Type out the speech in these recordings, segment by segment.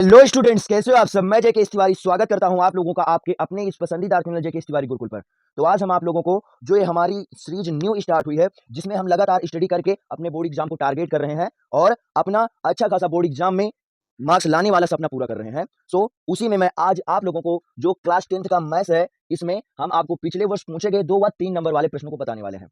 Hello students, कैसे हो आप सब। मैं जेके तिवारी स्वागत करता हूं आप लोगों का आपके अपने इस पसंदीदा चैनल जेके तिवारी गुरुकुल पर। तो आज हम आप लोगों को जो ये हमारी सीरीज न्यू स्टार्ट हुई है, जिसमें हम लगातार स्टडी करके अपने बोर्ड एग्जाम को टारगेट कर रहे हैं और अपना अच्छा खासा बोर्ड एग्जाम में मार्क्स लाने वाला सपना पूरा कर रहे हैं। उसी में मैं आज आप लोगों को जो क्लास 10th का मैथ्स है, इसमें हम आपको पिछले वर्ष पूछे गए 2 व 3 नंबर वाले प्रश्नों को बताने वाले हैं।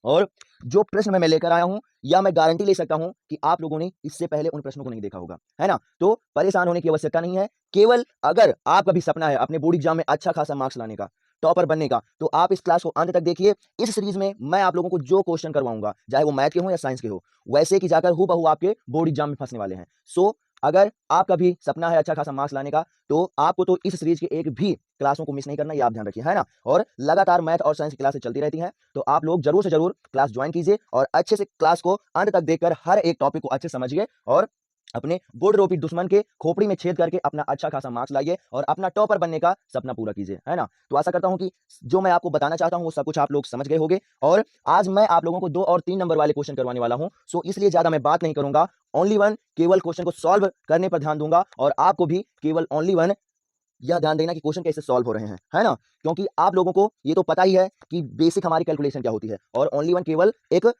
और जो प्रश्न मैं लेकर आया हूं, या मैं गारंटी ले सकता हूं कि आप लोगों ने इससे पहले उन प्रश्नों को नहीं देखा होगा, है ना। तो परेशान होने की आवश्यकता नहीं है। केवल अगर आपका भी सपना है अपने बोर्ड एग्जाम में अच्छा खासा मार्क्स लाने का, टॉपर बनने का, तो आप इस क्लास को अंत तक देखिए। इस सीरीज में मैं आप लोगों को जो क्वेश्चन करवाऊंगा, चाहे वो मैथ के हो या साइंस के हो, वैसे की जाकर हूबहू आपके बोर्ड एग्जाम में फंसने वाले हैं। अगर आपका भी सपना है अच्छा खासा मार्क्स लाने का, तो आपको तो इस सीरीज के एक भी क्लासों को मिस नहीं करना, ये आप ध्यान रखिए, है ना। और लगातार मैथ और साइंस की क्लासेस चलती रहती हैं, तो आप लोग जरूर से जरूर क्लास ज्वाइन कीजिए और अच्छे से क्लास को अंत तक देखकर हर एक टॉपिक को अच्छे से समझिए और अपने बोर्ड रोपी दुश्मन के खोपड़ी में छेद करके अपना अच्छा खासा मार्क्स लाइए और अपना टॉपर बनने का सपना पूरा कीजिए, है ना। तो आशा करता हूं कि जो मैं आपको बताना चाहता हूं वो सब कुछ आप लोग समझ गए होंगे। और आज मैं आप लोगों को 2 और 3 नंबर वाले क्वेश्चन करवाने वाला हूं। इसलिए ज्यादा मैं बात नहीं करूंगा। ओनली वन केवल क्वेश्चन को सॉल्व करने पर ध्यान दूंगा और आपको भी केवल ओनली वन यह ध्यान देना कि क्वेश्चन कैसे सॉल्व हो रहे हैं, है ना। क्योंकि आप लोगों को ये तो पता ही है कि बेसिक हमारी कैलकुलेशन क्या होती है, और ओनली वन केवल एक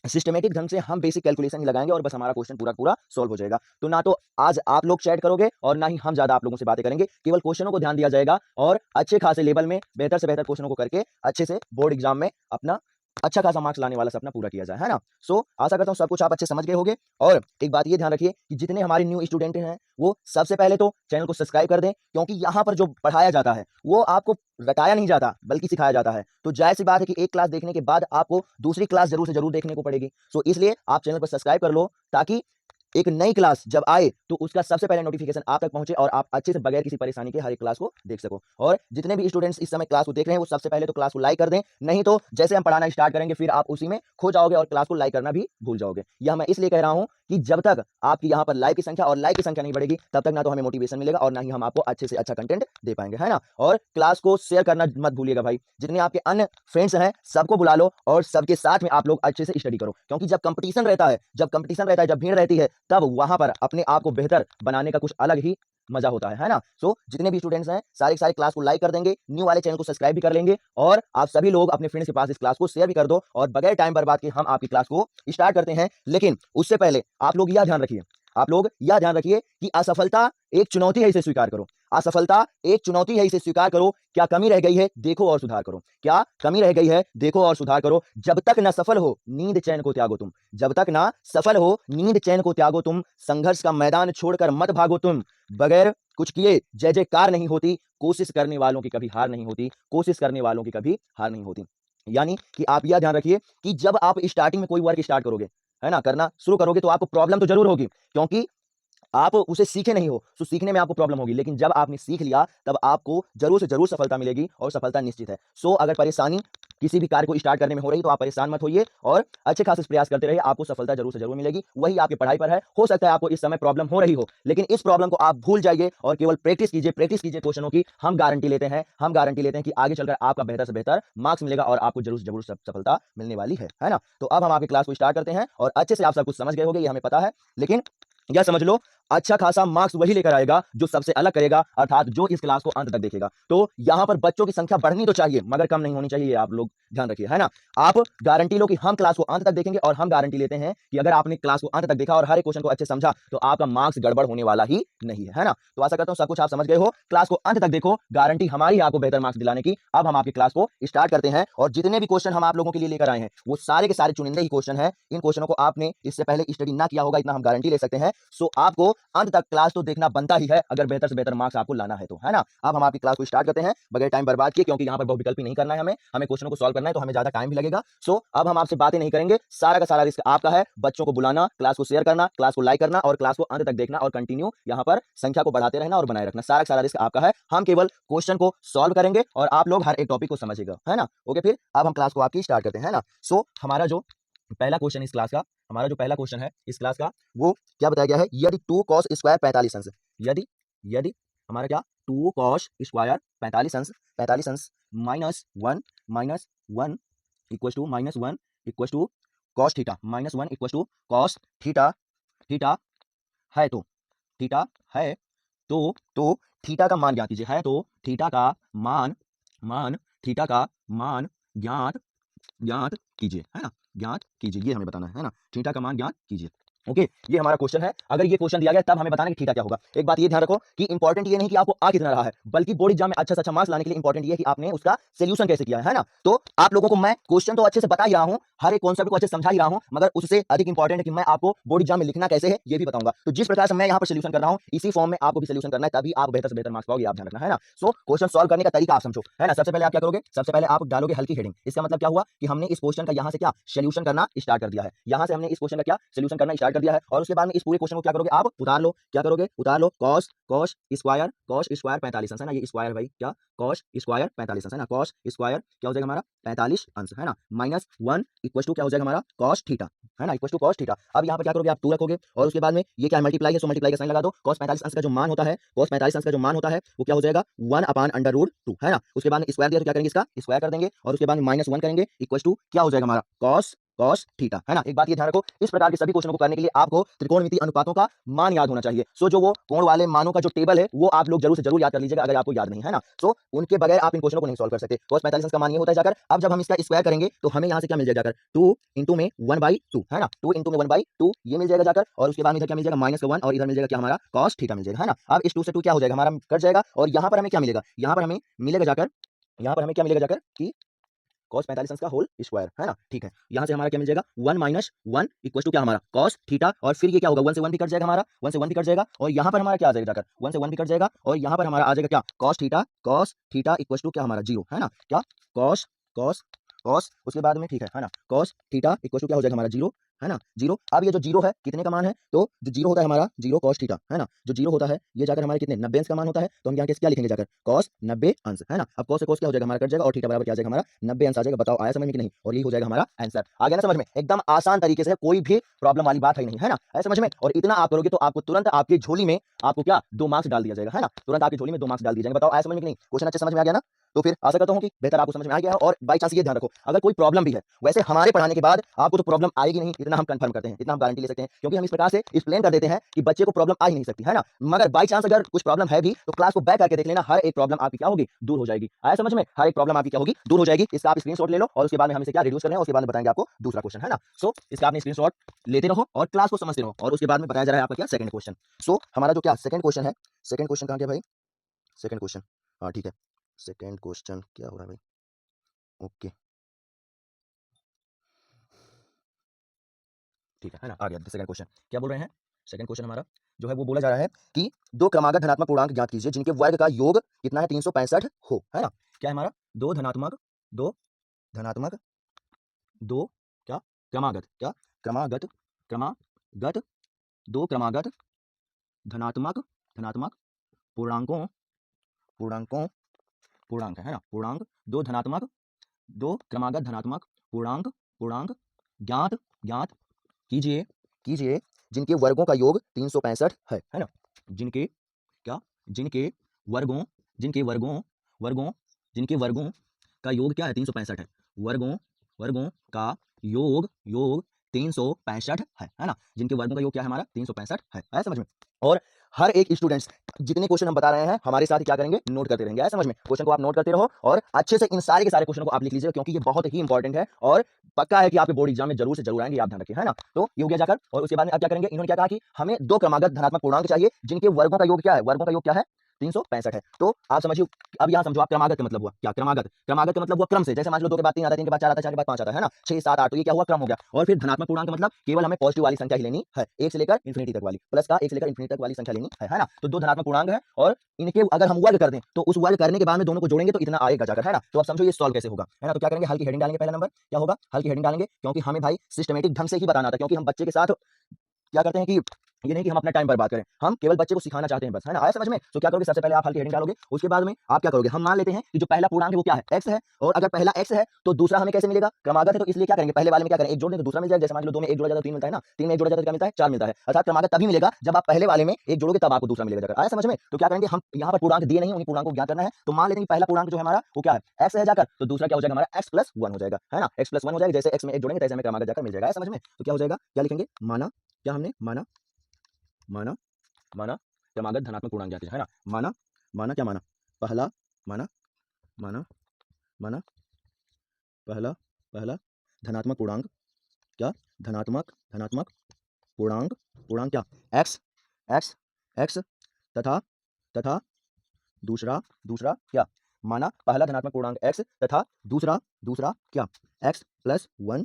सिस्टमेटिक ढंग से हम बेसिक कैलकुलेशन ही लगाएंगे और बस हमारा क्वेश्चन पूरा पूरा सॉल्व हो जाएगा। तो ना तो आज आप लोग चैट करोगे और ना ही हम ज्यादा आप लोगों से बातें करेंगे, केवल क्वेश्चनों को ध्यान दिया जाएगा और अच्छे खासे लेवल में बेहतर से बेहतर क्वेश्चनों को करके अच्छे से बोर्ड एग्जाम में अपना अच्छा खासा मार्क्स लाने वाला सपना पूरा किया जाए, है ना। आशा करता हूं सब कुछ आप अच्छे समझ गए होंगे। और एक बात ये ध्यान रखिए कि जितने हमारे न्यू स्टूडेंट हैं, वो सबसे पहले तो चैनल को सब्सक्राइब कर दें, क्योंकि यहाँ पर जो पढ़ाया जाता है वो आपको रटाया नहीं जाता बल्कि सिखाया जाता है। तो जाहिर सी बात है कि एक क्लास देखने के बाद आपको दूसरी क्लास जरूर से जरूर देखने को पड़ेगी। इसलिए आप चैनल पर सब्सक्राइब कर लो, ताकि एक नई क्लास जब आए तो उसका सबसे पहले नोटिफिकेशन आप तक पहुंचे और आप अच्छे से बगैर किसी परेशानी के हर एक क्लास को देख सको। और जितने भी स्टूडेंट्स इस समय क्लास को देख रहे हैं, वो सबसे पहले तो क्लास को लाइक कर दें, नहीं तो जैसे हम पढ़ाना स्टार्ट करेंगे फिर आप उसी में खो जाओगे और क्लास को लाइक करना भी भूल जाओगे। यह मैं इसलिए कह रहा हूं कि जब तक आपकी यहाँ पर लाइक की संख्या और लाइक की संख्या नहीं बढ़ेगी, तब तक ना तो हमें मोटिवेशन मिलेगा और ना ही हम आपको अच्छे से अच्छा कंटेंट दे पाएंगे, है ना। और क्लास को शेयर करना मत भूलिएगा भाई। जितने आपके अन्य फ्रेंड्स हैं सबको बुला लो और सबके साथ में आप लोग अच्छे से स्टडी करो, क्योंकि जब कंपटीशन रहता है, जब भीड़ रहती है, तब वहां पर अपने आप को बेहतर बनाने का कुछ अलग ही मजा होता है ना। जितने भी स्टूडेंट्स हैं सारे के सारे क्लास को लाइक कर देंगे, न्यू वाले चैनल को सब्सक्राइब भी कर लेंगे, और आप सभी लोग अपने फ्रेंड्स के पास इस क्लास को शेयर भी कर दो। और बगैर टाइम बर्बाद के हम आपकी क्लास को स्टार्ट करते हैं। लेकिन उससे पहले आप लोग यह ध्यान रखिए कि असफलता एक चुनौती है, इसे स्वीकार करो। असफलता एक चुनौती है, इसे स्वीकार करो। क्या कमी रह गई है देखो और सुधार करो। क्या कमी रह गई है देखो और सुधार करो। जब तक न सफल हो नींद चैन को त्यागो तुम। जब तक ना सफल हो नींद चैन को त्यागो तुम। संघर्ष का मैदान छोड़कर मत भागो तुम। बगैर कुछ किए जय जयकार नहीं होती। कोशिश करने वालों की कभी हार नहीं होती। कोशिश करने वालों की कभी हार नहीं होती। यानी कि आप यह ध्यान रखिए कि जब आप स्टार्टिंग में कोई वर्क स्टार्ट करोगे, है ना, करना शुरू करोगे, तो आपको प्रॉब्लम तो जरूर होगी, क्योंकि आप उसे सीखे नहीं हो, सीखने में आपको प्रॉब्लम होगी। लेकिन जब आपने सीख लिया, तब आपको जरूर से जरूर सफलता मिलेगी और सफलता निश्चित है। अगर परेशानी किसी भी कार्य को स्टार्ट करने में हो रही, तो आप परेशान मत होइए और अच्छे खासे प्रयास करते रहिए, आपको सफलता जरूर से जरूर मिलेगी। वही आपकी पढ़ाई पर है। हो सकता है आपको इस समय प्रॉब्लम हो रही हो, लेकिन इस प्रॉब्लम को आप भूल जाइए और केवल प्रैक्टिस कीजिए क्वेश्चनों की। हम गारंटी लेते हैं कि आगे चलकर आपका बेहतर से बेहतर मार्क्स मिलेगा और आपको जरूर से जरूर सफलता मिलने वाली है ना। तो अब हम आपकी क्लास को स्टार्ट करते हैं, और अच्छे से आप सब कुछ समझ गए होंगे, ये हमें पता है। लेकिन यह समझ लो, अच्छा खासा मार्क्स वही लेकर आएगा जो सबसे अलग करेगा, अर्थात जो इस क्लास को अंत तक देखेगा। तो यहां पर बच्चों की संख्या बढ़नी तो चाहिए, मगर कम नहीं होनी चाहिए, आप लोग ध्यान रखिए, है ना। आप गारंटी लो कि हम क्लास को अंत तक देखेंगे, और हम गारंटी लेते हैं कि अगर आपने क्लास को अंत तक देखा और हर एक क्वेश्चन को अच्छे से समझा, तो आपका मार्क्स गड़बड़ होने वाला ही नहीं है ना। तो आशा करता हूं सब कुछ आप समझ गए हो। क्लास को अंत तक देखो, गारंटी हमारी है आपको बेहतर मार्क्स दिलाने की। अब हम आपकी क्लास को स्टार्ट करते हैं, और जितने भी क्वेश्चन हम आप लोगों के लिए लेकर आए हैं, वो सारे के सारे चुनिंदे ही क्वेश्चन है। इन क्वेश्चनों को आपने इससे पहले स्टडी ना किया होगा, इतना हम गारंटी ले सकते हैं। आपको अंत तक क्लास तो देखना बनता ही है, अगर बेहतर से बेहतर मार्क्स आपको लाना है तो, है ना। अब हम आपकी क्लास को स्टार्ट करते हैं बगैर टाइम बर्बाद किए, क्योंकि यहाँ पर बहुविकल्पी नहीं करना है, हमें क्वेश्चन को सॉल्व करना है, तो हमें ज्यादा टाइम भी लगेगा। अब हम आपसे बातें नहीं करेंगे, सारा का सारा रिस्क आपका है। बच्चों को बुलाना, क्लास को शेयर करना, क्लास को लाइक करना और क्लास को अंत तक देखना, और कंटिन्यू यहाँ पर संख्या को बढ़ाते रहना और बनाए रखना। सारा का सारा रिस्क आपका है। हम केवल क्वेश्चन को सॉल्व करेंगे और आप लोग हर एक टॉपिक को समझिएगा, है ना। ओके, फिर अब हम क्लास को आपकी स्टार्ट करते हैं, है ना। हमारा जो पहला क्वेश्चन इस क्लास का हमारा जो पहला क्वेश्चन है इस क्लास का, वो क्या बताया गया है। यदि 2 cos स्क्वायर 45 अंश, यदि यदि हमारा क्या 2 cos स्क्वायर 45 अंश minus one equal to cos theta, minus one equal to cos theta, theta है तो थीटा है तो थीटा का मान ज्ञात कीजिए, है तो थीटा का मान ज्ञात ज्ञात कीजिए, है ना, ज्ञात कीजिए, ये हमें बताना है ना, थीटा का मान ज्ञात कीजिए। ओके, ये हमारा क्वेश्चन है। अगर ये क्वेश्चन दिया गया तब हमें बताना कि थीटा क्या होगा। एक बात ये ध्यान रखो कि इंपॉर्टेंट ये नहीं कि आपको आ कितना रहा है, बल्कि बोर्ड एग्जाम में अच्छा से अच्छा मार्क्स लाने के लिए इंपॉर्टेंट ये है कि आपने उसका सॉल्यूशन कैसे किया है ना। तो आप लोगों को मैं क्वेश्चन तो अच्छे से बता ही रहा हूं, हर एक कॉन्सेप्ट को अच्छे से समझा ही रहा हूं, मगर उससे अधिक इंपॉर्टेंट है कि मैं आपको बोर्ड एग्जाम में लिखना कैसे है ये भी बताऊंगा। तो जिस प्रकार से मैं यहाँ पर सॉल्यूशन कर रहा हूं, इसी फॉर्म में आपको भी सॉल्यूशन करना है, तभी आप बेहतर से बेहतर मार्क्स पाओगे, आप ध्यान रखना है ना। सो क्वेश्चन सॉल्व करने का तरीका आप समझो, है ना। सबसे पहले आप क्या करोगे, सबसे पहले आप डालोगे हल्की हेडिंग। इसका मतलब क्या हुआ कि हमने इस क्वेश्चन का यहाँ से क्या सॉल्यूशन करना स्टार्ट कर दिया है, यहाँ से हमने इस क्वेश्चन का क्या सॉल्यूशन करना स्टार्ट कर दिया है। और उसके बाद में इस पूरे क्वेश्चन को क्या करोगे, आप उतार लो, क्या करोगे, उतार लो कॉस कॉस स्क्वायर 45 अंश, है ना, ये स्क्वायर भाई क्या कॉस स्क्वायर 45 अंश, है ना, कॉस स्क्वायर क्या हो जाएगा हमारा 45 अंश, है ना, -1 इक्वल टू क्या हो जाएगा हमारा कॉस थीटा, है ना, इक्वल टू कॉस थीटा। अब यहाँ पर क्या करोगे, आप 2 रखोगे और उसके बाद में ये क्या मल्टीप्लाई है, सो मल्टीप्लाई का साइन लगा दो। कॉस 45 अंश का जो मान होता है, कॉस 45 अंश का जो मान होता है वो क्या हो जाएगा 1/√2, है ना। उसके बाद में स्क्वायर दिया तो क्या करेंगे, इसका स्क्वायर कर देंगे और उसके बाद में -1 करेंगे इक्वल टू क्या हो जाएगा हमारा कॉस कॉस थीटा, है ना। एक बात ये ध्यान रखो, इस प्रकार के सभी क्वेश्चनों को करने के लिए आपको त्रिकोणमितीय अनुपातों का मान याद होना चाहिए। सो जो वो कोण वाले मानों का जो टेबल है वो आप लोग जरूर से जरूर याद कर लीजिएगा, अगर आपको याद नहीं है ना। सो उनके बगैर आप इन क्वेश्चनों को नहीं सॉल्व कर सकते। cos 45 का मान ये होता है जाकर, अब जब हम इसका स्क्वायर करेंगे तो हमें यहाँ से क्या मिल जाएगा जाकर 2 इंटू में 1/2, है ना, 2 इंटू में 1/2 ये मिल जाएगा जाकर। और उसके बाद में इधर क्या मिल जाएगा -1 और इधर मिल जाएगा क्या हमारा cos थीटा मिल जाएगा, है ना। अब इस 2 से 2 क्या हो जाएगा हमारा कट जाएगा और यहाँ पर हमें क्या मिलेगा, यहाँ पर हमें मिलेगा जाकर, यहाँ पर हमें क्या मिलेगा जाकर कि cos 45 अंश का होल स्क्वायर, है ना, ठीक है। यहाँ से हमारा क्या मिल जाएगा 1 - 1 इक्वल टू क्या हमारा cos थीटा, और फिर ये क्या होगा 1 से 1 भी कट जाएगा हमारा, 1 से 1 भी कट जाएगा और यहाँ पर हमारा क्या आ जाएगा जाकर 1 से 1 भी कट जाएगा और यहाँ पर हमारा आ जाएगा क्या cos थीटा इक्वल टू क्या हमारा 0, है ना, क्या cos cos cos उसके बाद में ठीक है ना, cos थीटा इक्वल टू क्या हो जाएगा हमारा 0, है ना, 0। अब ये जो 0 है कितने का मान है, तो जो 0 होता है हमारा 0 cos थीटा, है ना, जो 0 होता है ये जाकर हमारे कितने 90 अंश का मान होता है, तो हम यहाँ क्या लिखेंगे जाकर cos 90 अंश, है ना। अब cos से cos क्या हो जाएगा हमारा कट जाएगा और थीटा बराबर क्या आ जाएगा हमारा 90 अंश आ जाएगा। बताओ आया समझ में कि नहीं, और ये हो जाएगा हमारा आंसर। आ गया ना समझ में, एकदम आसान तरीके से, कोई भी प्रॉब्लम वाली बात है नहीं, है ना, आया समझ में। और इतना आप करोगे तो आपको तुरंत आपकी झोली में आपको क्या 2 मार्क्स डाल दिया जाएगा, है ना, तुरंत आपकी झोली में 2 मार्क्स डाल दिए जाएंगे। बताओ आया समझ में कि नहीं, क्वेश्चन अच्छे समझ में आ गया ना। तो फिर आशा करता हूं कि बेहतर आपको समझ में आ गया है। और बाई चांस ये ध्यान रखो, अगर कोई प्रॉब्लम भी है, वैसे हमारे पढ़ाने के बाद आपको तो प्रॉब्लम आएगी नहीं, इतना हम कंफर्म करते हैं, इतना हम गारंटी ले सकते हैं, क्योंकि हम इस प्रकार से एक्सप्लेन कर देते हैं कि बच्चे को प्रॉब्लम आ ही नहीं सकती, है ना। मगर बाई चांस अगर कुछ प्रॉब्लम है भी तो क्लास को बैक करके देख लेना, हर एक प्रॉब्लम आपकी क्या होगी दूर हो जाएगी। आया समझ में, हर एक प्रॉब्लम आपकी क्या होगी दूर हो जाएगी। इसका आप स्क्रीनशॉट ले लो और उसके बाद में हम इसे क्या रिड्यूस कर रहे हैं, उसके बाद में बताएंगे आपको दूसरा क्वेश्चन, है ना। सो इसका आपने स्क्रीनशॉट लेते रहो और क्लास को समझते रहो और उसके बाद में बताया जा रहा है आपका क्या सेकंड क्वेश्चन। सो हमारा जो क्या सेकंड क्वेश्चन है, सेकंड क्वेश्चन कहां गया भाई, सेकंड क्वेश्चन, हाँ ठीक है, सेकंड क्वेश्चन क्या हो रहा है भाई, ओके ठीक है ना, आ गया सेकंड क्वेश्चन। क्या बोल रहे हैं, सेकंड क्वेश्चन हमारा जो है वो बोला जा रहा है कि दो क्रमागत धनात्मक पूर्णांक ज्ञात कीजिए जिनके वर्ग का योग कितना है 365 हो, है ना। क्या है हमारा दो धनात्मक दो दो क्या क्रमागत क्या क्रमागत क्रमागत दो क्रमागत धनात्मक धनात्मक पूर्णांकों पूर्णांकों पूर्णांक है ना, पूर्णांक दो धनात्मक दो क्रमागत धनात्मक पूर्णांक पूर्णांक ज्ञात ज्ञात कीजिए कीजिए जिनके वर्गों का योग 365 है ना, जिनके क्या जिनके वर्गों जिनके वर्गों वर्गों जिनके वर्गों का योग क्या है 365 है, वर्गों वर्गों का योग 365 है ना, जिनके वर्गों का योग क्या है हमारा 365 है समझ में। और हर एक स्टूडेंट्स जितने क्वेश्चन हम बता रहे हैं हमारे साथ क्या करेंगे, नोट करते रहेंगे, है समझ में। क्वेश्चन को आप नोट करते रहो और अच्छे से इन सारे के सारे क्वेश्चन को आप लिख लीजिए, क्योंकि ये बहुत ही इंपॉर्टेंट है और पक्का है कि आपके बोर्ड एग्जाम में जरूर से जरूर आएंगे, आप ध्यान रखिए, है ना। तो ये हो गया जाकर, और उसके बाद में अब क्या करेंगे, इन्होंने क्या कहा कि हमें दो क्रमागत धनात्मक पूर्णांक चाहिए जिनके वर्गों का योग क्या है, वर्गों का योग क्या है 365 है। तो आप समझिए, अब यहाँ समझो, आप क्रमागत का मतलब हुआ क्या, क्रमागत का मतलब हुआ क्रम से, जैसे मान लो 2 के बाद 3 आता है, 3 के बाद 4 आता है, 4 के बाद 5 आता है ना, 6 7 8, तो ये क्या हुआ क्रम हो गया। और फिर धनात्मक पूर्णांक का मतलब केवल हमें पॉजिटिव वाली संख्या ही लेनी है, 1 से लेकर इंफिनिटी तक वाली, प्लस का 1 से लेकर इंफिनिटी तक वाली संख्या लेनी है ना। तो दो धनात्मक पूर्णांक है और इनके अगर हम वर्ग कर दें तो उस वर्ग करने के बाद में दोनों को जोड़ेंगे तो इतना आएगा जाकर, है ना। तो आप समझो ये सॉल्व कैसे होगा, है ना। तो क्या करेंगे, हल्की हेडिंग डालेंगे, पहला नंबर क्या होगा हल्की हेडिंग डालेंगे, क्योंकि हमें भाई सिस्टमेटिक ढंग से ही बताना था, क्योंकि हम बच्चे के साथ क्या करते हैं कि ये नहीं कि हम अपना टाइम बर्बाद करें, हम केवल बच्चे को सिखाना चाहते हैं बस, है ना। आया समझ में। तो क्या करोगे, सबसे पहले आप हल्की हेडिंग डालोगे, उसके बाद में आप क्या करोगे, हम मान लेते हैं कि जो पहला पूर्णांक है वो क्या है x है, और अगर पहला x है तो दूसरा हमें कैसे मिलेगा, क्रमागत है, तो इसलिए क्या करेंगे, पहले वाले में क्या करें एक जोड़ दें तो दूसरा मिल जाएगा। जैसे मान लो 2 में 1 जोड़ा जाता है 3 मिलता है ना, 3 में 1 जोड़ा जाता है क्या मिलता है 4 मिलता है, अर्थात क्रमागत तभी मिलेगा जब आप पहले वाले में एक जोड़ोगे तब आपको दूसरा मिलेगा जाकर। आया समझ में। तो क्या करेंगे, हम यहाँ पर पूर्णांक दिए नहीं, उन्हीं पूर्णांक को ज्ञात करना है। तो मान लेते हैं पहला पूर्णांक जो है हमारा वो क्या है x है जाकर, तो दूसरा क्या हो जाएगा हमारा x + 1 हो जाएगा, है ना, x + 1 हो जाएगा। जैसे x में 1 जोड़ेंगे तैसे हमें क्रमागत जाकर मिल जाएगा, समझ में। तो क्या हो जाएगा, क्या लिखेंगे, माना क्या हमने माना माना माना क्रमागत धनात्मक पूर्णांक ज्ञात है ना। माना माना क्या माना, पहला माना माना माना पहला पहला धनात्मक पूर्णांक, क्या धनात्मक धनात्मक पूर्णांक पूर्णांक क्या एक्स एक्स एक्स तथा तथा दूसरा दूसरा क्या, माना पहला धनात्मक पूर्णांक x तथा दूसरा दूसरा क्या x+1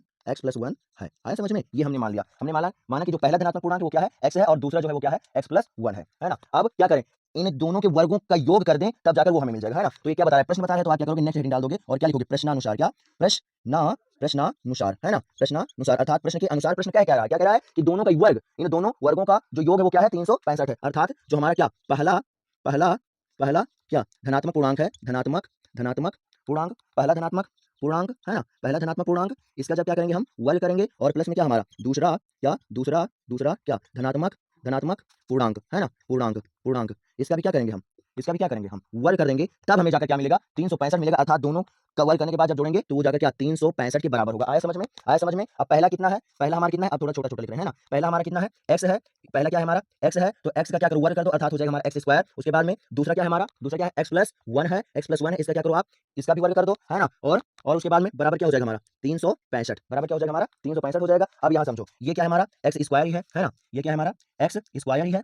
है। आया समझ में, ये हमने मान लिया, हमने माना कि जो पहला धनात्मक पूर्णांक वो क्या है x है और दूसरा जो है वो क्या है x+1 है ना। अब क्या करें, इन दोनों के वर्गों का योग कर दें तब जाकर वो हमें मिल जाएगा, है ना। तो ये क्या बता रहा है, प्रश्न बता रहा है, तो आप क्या करोगे, नेक्स्ट हेडिंग डाल दोगे और क्या लिखोगे, प्रश्नानुसार, क्या प्रश्नानुसार, है ना, प्रश्नानुसार अर्थात प्रश्न के अनुसार प्रश्न क्या कह रहा है, क्या कह रहा है कि दोनों का वर्ग, इन दोनों वर्गों का जो योग है वो क्या है 365 है, अर्थात जो हमारा क्या पहला पहला पहला क्या धनात्मक पूर्णांक है, धनात्मक धनात्मक पूर्णांक, पहला धनात्मक पूर्णांक है ना, पहला धनात्मक पूर्णांक, इसका जब क्या करेंगे हम वर्ग करेंगे और प्लस में क्या हमारा दूसरा क्या दूसरा दूसरा क्या धनात्मक धनात्मक पूर्णांक, है ना, पूर्णांक पूर्णांक, इसका भी क्या करेंगे हम, इसका भी क्या करेंगे हम वर्ग कर देंगे, तब हमें जाकर क्या मिलेगा 365 मिलेगा, अर्थात दोनों का वर्ग करने के बाद जब जोड़ेंगे तो वो जाकर क्या 365 के बराबर होगा। आया समझ में, आया समझ में। अब पहला कितना है, पहला हमारा कितना है, अब थोड़ा छोटा छोटा लिख रहे हैं ना, पहला हमारा कितना है x है, पहला क्या है हमारा x है, तो x का क्या करो वर्ग कर दो, अर्थात हो जाएगा हमारा x²। उसके बाद में दूसरा क्या है हमारा, दूसरा क्या है x+1 है, x+1 है, इसका क्या करो आप, इसका भी वर्ग कर दो, है ना, और उसके बाद में बराबर क्या हो जाएगा हमारा 365, बराबर क्या हो जाएगा हमारा 365 हो जाएगा। अब यहाँ समझो ये क्या है हमारा x² ही है ना, ये क्या है हमारा x² ही है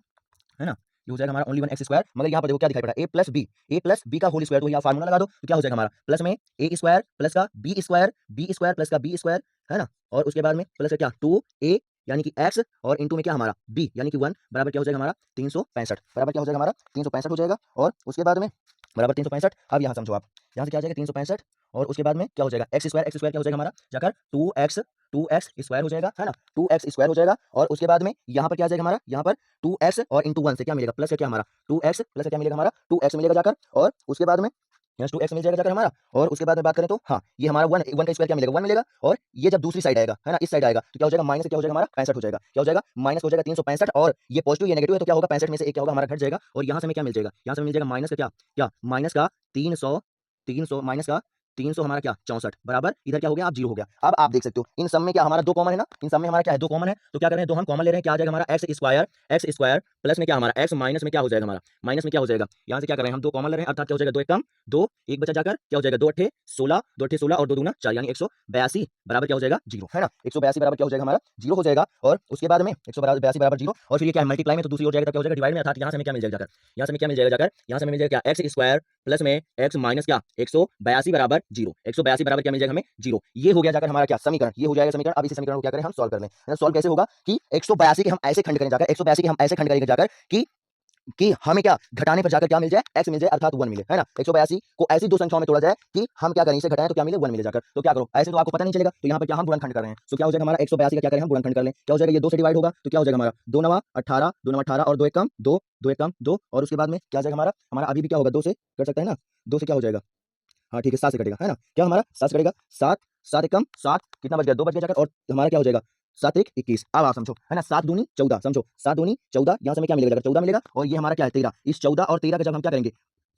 ना, ये हो जाएगा हमारा ओनली 1x², मगर यहाँ पर देखो क्या दिखाई पड़ा a+b का होल स्क्वायर, तो यहाँ फार्मूला लगा दो तो क्या हो जाएगा हमारा प्लस में a² प्लस का b² प्लस का b², है ना, और उसके बाद में प्लस क्या 2a यानी कि x और इंटू में क्या हमारा b यानी कि 1 बराबर क्या हो जाएगा हमारा 365, बराबर क्या हो जाएगा हमारा 365 हो जाएगा, और उसके बाद में बराबर 365। अब यहाँ समझो आप, यहाँ से क्या आ जाएगा 365 और उसके बाद में क्या हो जाएगा x² क्या हो जाएगा हमारा जाकर 2x² हो जाएगा, है ना, 2x² हो जाएगा, और उसके बाद में यहाँ पर क्या आ जाएगा हमारा, यहाँ पर 2x और इंटू 1 से क्या मिलेगा प्लस क्या हमारा 2x प्लस क्या मिलेगा हमारा 2x मिलेगा जाकर, और उसके बाद में यहाँ 2x मिल जाएगा जाकर हमारा, और उसके बाद में बात करें तो हाँ ये हमारा 1 का स्क्वायर क्या मिलेगा 1 मिलेगा, और ये जब दूसरी साइड आएगा, है ना, इस साइड आएगा तो क्या हो जाएगा माइनस क्या हो जाएगा हमारा 65 हो जाएगा, क्या हो जाएगा माइनस हो जाएगा 365, और ये पॉजिटिव ये नेगेटिव है तो क्या होगा 65 में से एक क्या होगा हमारा घट जाएगा, और यहाँ से हमें क्या मिल जाएगा, यहाँ से मिल जाएगा माइनस का क्या माइनस का 300 माइनस का 300 हमारा क्या 64, बराबर इधर क्या हो गया आप 0 हो गया। अब आप देख सकते हो इन सब में क्या हमारा 2 कॉमन है ना, इन सब में हमारा क्या है 2 कॉमन है, तो क्या कर रहे हैं 2 हम कॉमन ले रहे हैं, क्या आ जाएगा हमारा x² प्लस में क्या हमारा x माइनस में क्या हो जाएगा हमारा माइनस में क्या हो जाएगा, यहाँ से क्या कर रहे हैं हम 2 कॉमन ले रहे हैं, अर्थात क्या हो जाएगा 2 एक कम 2 एक बचा जाकर क्या हो जाएगा 2 अट्ठे 16 2 अट्ठे 16 और 2 दूना 4 यानी 182 बराबर क्या हो जाएगा 0, है ना, 182 बराबर क्या हो जाएगा हमारा 0 हो जाएगा, और उसके बाद में 182 बराबर 0, और फिर ये क्या है मल्टीप्लाई में तो दूसरी ओर जाएगा तो क्या हो जाएगा डिवाइड में, अर्थात यहाँ से हमें क्या मिल जाएगा जाकर, यहाँ से हमें क्या मिल जाएगा जाकर, यहाँ से हमें मिल जाएगा क्या x² प्लस में x माइनस क्या 182 बराबर 0, 182 बराबर क्या मिल जाएगा हमें 0, ये हो गया जाकर हमारा क्या समीकरण, ये हो जाएगा समीकरण। अब इसी समीकरण को क्या करें हम सॉल्व कर लें, सॉल्व कैसे होगा कि 182 के हम ऐसे खंड करें जाकर, 182 के हम ऐसे खंड करेंगे जाकर कि हमें क्या घटाने पर जाकर क्या मिल जाए x मिल जाए, अर्थात 1 मिले, है ना, 182 को ऐसी दो संख्याओं में तोड़ा जाए कि हम क्या करें इसे घटाएं तो क्या मिले 1 मिले जाकर, तो क्या करो ऐसे तो आपको पता नहीं चलेगा, तो यहाँ पर क्या हम गुणनखंड कर रहे हैं, तो क्या हो जाएगा हमारा 182 का क्या करें हम गुणनखंड कर लें, क्या हो जाएगा ये 2 से डिवाइड होगा तो क्या हो जाएगा हमारा 2 9 18 2 9 18 और 2 1 कम 2 2 1 कम 2, और उसके बाद में क्या जाएगा हमारा हमारा अभी भी क्या होगा 2 से कर सकते हैं ना, 2 से क्या हो जाएगा हाँ ठीक है 7 से कटेगा, है ना, क्या हमारा 7 से कटेगा 7 7 एक कम 7 कितना बच गया 2 बच गया जाकर, और हमारा क्या हो जाएगा 7 1 21। अब आप समझो, है ना, 7 दूनी 14, समझो 7 दूनी 14, यहाँ से हमें क्या मिलेगा जाकर 14 मिलेगा, और ये हमारा क्या है 13, इस 14 और 13 का जब हम क्या करेंगे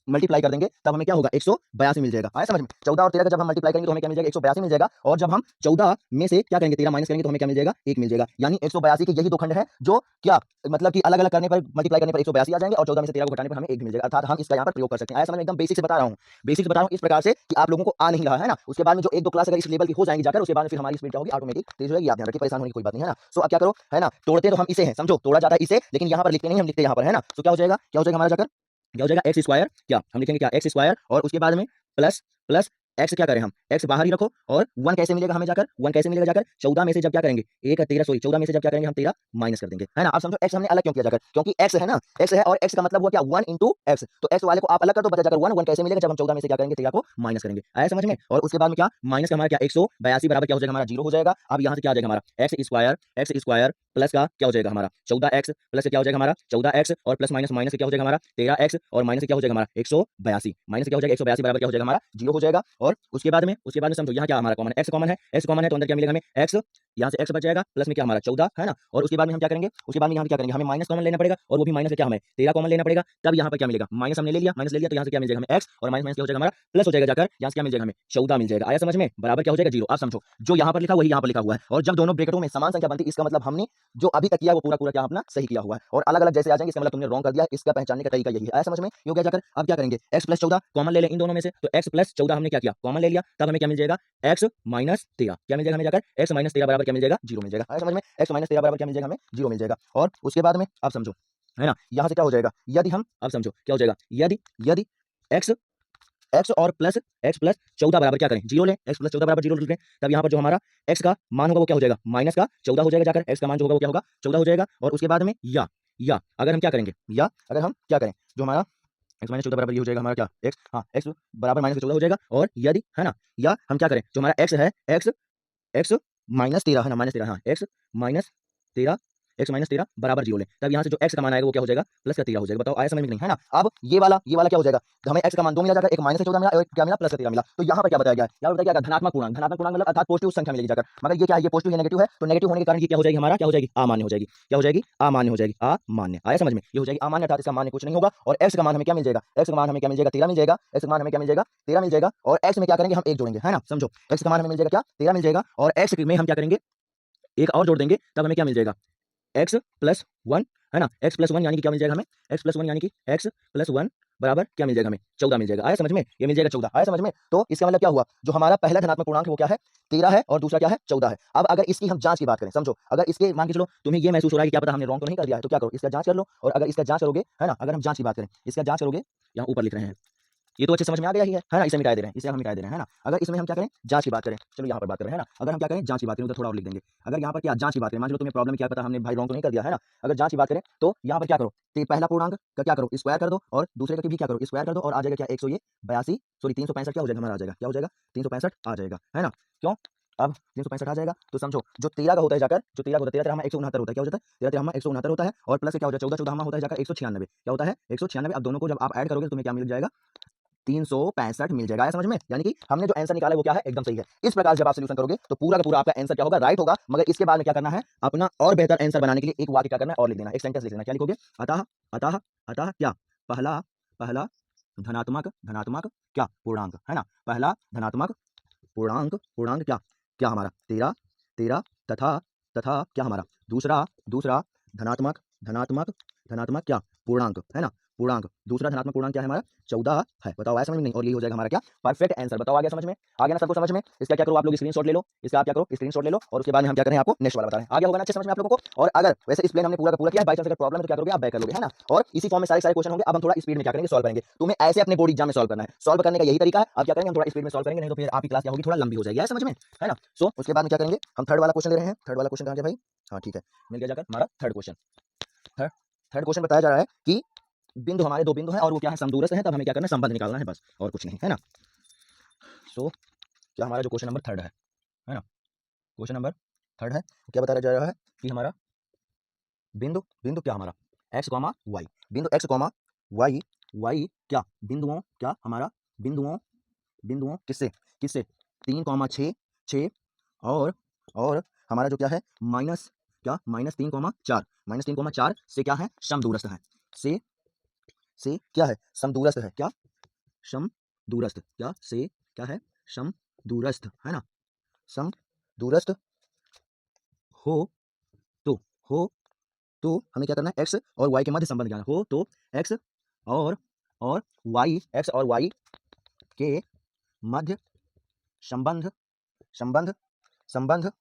मल्टीप्लाई कर देंगे तब हमें क्या होगा 182 मिल जाएगा। आया समझ में, 14 और 13 का जब हम मल्टीप्लाई करेंगे तो हमें क्या मिल जाएगा 182 मिल जाएगा, और जब हम 14 में से क्या करेंगे 13 माइनस करेंगे तो हमें क्या मिल जाएगा 1 मिल जाएगा, यानी 182 के यही दो खंड है जो क्या मतलब कि अलग अलग करने पर मल्टीप्लाई करने पर 182 आ जाएंगे, और 14 में से 13 को घटाने पर हमें 1 मिल जाएगा, अर्थात हम इसका यहाँ पर प्रयोग कर सकते हैं। आया समझ में, एकदम बेसिक से बता रहा हूँ, बेसिक से बता रहा हूँ इस प्रकार से कि आप लोगों को आ नहीं रहा है ना, उसके बाद में जो 1 2 क्लास अगर इस लेवल की हो जाएंगी जाकर उसके बाद में फिर हमारी स्पीड क्या होगी ऑटोमेटिक तेज हो जाएगी, याद ध्यान रखिए परेशान होने की कोई बात नहीं, है ना। सो अब क्या करो, है ना, तोड़ते तो हम इसे हैं, समझो तोड़ा जाता है इसे, लेकिन यहाँ पर लिखते नहीं हम लिखते यहाँ पर, है ना, तो क्या हो जाएगा हमारा जाकर क्या हो जाएगा x² क्या हम लिखेंगे क्या x², और उसके बाद में प्लस प्लस x क्या करें हम x बाहर ही रखो, और 1 कैसे मिलेगा हमें जाकर 1 कैसे मिलेगा जाकर 14 में से जब क्या करेंगे 14 में से जब क्या करेंगे हम 13 माइनस कर देंगे, है ना। अब समझो x हमने अलग क्यों किया जाकर, क्योंकि x है ना, x है, और x का मतलब हुआ क्या 1 इंटू x, तो x वाले को आप अलग कर दो बचा जाकर 1 कैसे मिलेगा जब हम 14 में से क्या करेंगे 13 को माइनस करेंगे। आया समझ में, और उसके बाद में क्या माइनस का हमारा क्या 182 बराबर क्या हो जाएगा हमारा 0 हो जाएगा। अब यहाँ से क्या आ जाएगा हमारा x² प्लस का क्या हो जाएगा हमारा 14x प्लस क्या हो जाएगा हमारा 14x, और प्लस माइनस माइनस क्या हो जाएगा हमारा 13x, और माइनस क्या हो जाएगा हमारा 182 माइनस क्या हो जाएगा 182 बराबर क्या हो जाएगा हमारा 0 हो जाएगा। और उसके बाद में समझो यहाँ क्या हमारा कॉमन है, x कॉमन है तो अंदर क्या मिलेगा हमें x, यहाँ से x बच जाएगा प्लस में क्या हमारा 14, है ना, और उसके बाद में हम क्या करेंगे, उसके बाद में यहाँ क्या करेंगे हमें माइनस कॉमन लेना पड़ेगा, और वो भी माइनस क्या हमें 13 कॉमन लेना पड़ेगा, तब यहाँ पर क्या मिलेगा माइनस हमने ले लिया तो यहाँ से क्या मिल जाएगा हमें x, और माइनस क्या हो जाएगा हमारा प्लस हो जाएगा जाकर, यहाँ से क्या मिल जाएगा हमें 14 मिल जाएगा। आया समझ में, बराबर क्या हो जाएगा 0। आप समझो जो यहाँ पर लिखा वही यहाँ पर लिखा हुआ है, और जब दोनों ब्रैकेटों में समान संख्या बनती इसका मतलब हमने जो अभी तक किया वो पूरा क्या अपना सही किया हुआ है, और अलग अलग जैसे आ जाएंगे इसका मतलब तुमने रॉन्ग कर दिया है। इसका पहचानने का तरीका यही है। आया समझ में? ये हो गया जाकर। अब क्या करेंगे, x प्लस 14 कॉमन ले लें इन दोनों में से, तो x प्लस 14 हमने क्या किया, कॉमन ले लिया, तब हमें क्या मिल जाएगा, x माइनस 13। क्या मिल जाएगा हमें जाकर, x माइनस 13 बराबर क्या मिल जाएगा, 0 मिल जाएगा। आया समझ में? x माइनस 13 बराबर क्या मिल जाएगा, हमें 0 मिल जाएगा। और उसके बाद में आप समझो, है ना, यहाँ से क्या हो जाएगा, यदि हम, अब समझो क्या हो जाएगा, यदि यदि x x और प्लस x प्लस 14 बराबर क्या करें, 0 लें, x प्लस 14 बराबर 0 लें, तब यहाँ पर जो हमारा x का मान होगा वो क्या हो जाएगा, माइनस का 14 हो जाएगा, जाकर x का मान जो होगा वो क्या होगा, 14 हो जाएगा। और उसके बाद में या अगर हम क्या करेंगे, या अगर हम क्या करें, जो हमारा x माइनस 14 बराबर ये हो जाएगा हमारा क्या, x, हाँ x बराबर माइनस 14 हो जाएगा। और यदि, है ना, या हम क्या करें, जो हमारा x है, x माइनस 13 है ना, माइनस 13, हाँ x माइनस 13, x माइनस 13 बराबर 0 लें, तब यहाँ से जो x का मान आएगा वो क्या हो जाएगा, प्लस का 13 हो जाएगा। बताओ आया समझ में नहीं, है ना। अब ये वाला क्या हो जाएगा, हमें x का मान 2 मिला जाकर, एक माइनस 14 मिला और एक क्या मिला, प्लस का 13 मिला। तो यहाँ पर क्या बताया गया है, यहाँ पर बताया गया धनात्मक पूर्णांक, धनात्मक पूर्णांक मतलब अर्थात पॉजिटिव संख्या मिलेगी जाकर। मगर ये क्या है, ये पॉजिटिव, ये नेगेटिव है, तो नेगेटिव होने के कारण ये क्या हो जाएगी, हमारा क्या हो जाएगी, अमान्य हो जाएगी। क्या हो जाएगी, अमान्य हो जाएगी, अमान्य। आया समझ में? ये हो जाएगी अमान्य, अर्थात इसका मान कुछ नहीं होगा। और x का मान हमें क्या मिल जाएगा, x का मान हमें क्या मिल जाएगा, 13 मिल जाएगा। x का मान हमें क्या मिल जाएगा, 13 मिल जाएगा। और x में क्या करेंगे, हम एक जोड़ेंगे, है ना, समझो, x का मान हमें मिल जाएगा क्या, 13 मिल जाएगा। और x में हम क्या करेंगे, एक और जोड़ देंगे, तब हमें क्या मिल जाएगा, x प्लस 1, है ना, x प्लस 1 यानी कि क्या मिल जाएगा हमें, x प्लस 1 यानी कि x प्लस 1 बराबर क्या मिल जाएगा हमें, 14 मिल जाएगा। आया समझ में? ये मिल जाएगा 14। आया समझ में? तो इसका मतलब क्या हुआ, जो हमारा पहला धनात्मक पूर्णांक है वो क्या है, 13 है, और दूसरा क्या है, 14 है। अब अगर इसकी हम जांच की बात करें, समझो, अगर इसके मान के चलो तुम्हें ये महसूस हो रहा है कि क्या पता हमने रॉन्ग तो नहीं कर दिया है, तो क्या करो, इसका जांच कर लो। और अगर इसका जांच करोगे, है ना, अगर हम जांच की बात करें, इसका जांच करोगे, यहाँ ऊपर लिख रहे हैं, ये तो अच्छे समझ में आ गया ही है ना, इसे मिटा दे रहे हैं, इसे हम मिटा दे रहे हैं, है ना। अगर इसमें हम क्या करें, जांच की बात करें, चलो यहाँ पर बात कर रहे हैं, है ना, अगर हम क्या करें, जांच की बात करें, उधर थोड़ा और लिख देंगे। अगर यहाँ पर क्या जांच की बात करें, मान लो तुम्हें प्रॉब्लम क्या पता हमने भाई रॉन्ग तो नहीं कर दिया, है ना। अगर जांच की बात करें तो यहाँ पर क्या करो, तो पहला पूर्णांक का क्या करो, स्क्वायर कर दो, और दूसरे का भी क्या करो, स्क्वायर कर दो, और आ जाएगा क्या, 182, सॉरी 365 क्या हो जाएगा हमारा, आ जाएगा, क्या हो जाएगा, 365 आ जाएगा, है ना। क्यों, अब 365 आ जाएगा, तो समझो जो 13 का होता है जाकर, जो 13 का होता है, 13 हमारा 169 होता है, क्या हो जाता है, 13 हमारा 169 होता है, और प्लस क्या हो जाए, 14 14 हमारा होता है जाकर 196, क्या होता है, 196। अब दोनों को जब आप ऐड करोगे तो तुम्हें क्या मिल जाएगा, 365 मिल जाएगा। आया समझ में? यानी कि हमने जो आंसर निकाला है वो क्या है, एकदम सही है। इस प्रकार जब आप सॉल्यूशन करोगे तो पूरा का पूरा आपका आंसर क्या होगा, राइट होगा। मगर इसके बाद में क्या करना है, अपना और बेहतर आंसर बनाने के लिए एक वाक्य क्या करना है, और लिख देना, एक सेंटेंस लिख देना। क्या लिखोगे, अतः अतः अतः क्या, पहला पहला धनात्मक धनात्मक क्या पूर्णांक, है ना, पहला धनात्मक पूर्णांक पूर्णांक क्या, क्या हमारा 13 13, तथा तथा क्या हमारा दूसरा दूसरा धनात्मक धनात्मक धनात्मक क्या पूर्णांक, है ना, पूर्णांक, दूसरा धनात्मक पूर्णांक क्या है हमारा, 14 है। बताओ आया समझ में नहीं, और यही हो जाएगा हमारा क्या, परफेक्ट आंसर। बताओ आ गया समझ में, आ गया ना सबको समझ में। इसका क्या करो, आप लोग स्क्रीनशॉट ले लो, इसका आप क्या करो, स्क्रीनशॉट ले लो, और उसके बाद में हम क्या करें, आपको नेक्स्ट वाला बता रहे हैं। आ गया होगा ना अच्छे समझ में आप लोगों को। और अगर वैसे एक्सप्लेन हमने पूरा का पूरा किया है, बाई चांस अगर प्रॉब्लम है तो क्या करोगे, आप बैक कर लोगे, है ना। और इसी फॉर्म में सारे सारे क्वेश्चन होंगे। अब हम थोड़ा स्पीड में क्या करेंगे, सॉल्व करेंगे। तुम्हें ऐसे अपने बोर्ड एग्जाम में सॉल्व करना है, सॉल्व करने का यही तरीका है। अब क्या करेंगे, हम थोड़ा स्पीड में सॉल्व करेंगे, नहीं तो फिर आपकी क्लास क्या होगी, थोड़ा लंबी हो जाएगी, समझ में, है ना। सो उसके बाद में क्या करेंगे, हम थर्ड वाला क्वेश्चन ले रहे हैं। थर्ड वाला क्वेश्चन कहाँ गया भाई, हाँ ठीक है, मिल गया जाकर हमारा थर्ड क्वेश्चन। थर्ड क्वेश्चन बताया जा रहा है कि बिंदु, हमारे दो बिंदु हैं और वो क्या है, समदूरस्थ है, तब हमें क्या करना है, संबंध निकालना है, बस और कुछ नहीं, है ना। सो क्या हमारा जो क्वेश्चन नंबर थर्ड है ना, क्वेश्चन नंबर थर्ड है, क्या बताया जा रहा है कि हमारा बिंदु बिंदु क्या हमारा x कॉमा वाई, बिंदु x कॉमा वाई, वाई क्या बिंदुओं, क्या हमारा बिंदुओं बिंदुओं किससे किससे 3,6 6, और हमारा जो क्या है माइनस क्या, -3,4, -3,4 से क्या है, समदूरस्थ है, से क्या है, समदूरस्थ है, क्या समदूरस्थ, क्या से क्या है, समदूरस्थ, है ना, समदूरस्थ हो तो हो तो हमें क्या करना है, x और y के मध्य संबंध ज्ञान हो तो x और x और y के मध्य संबंध संबंध संबंध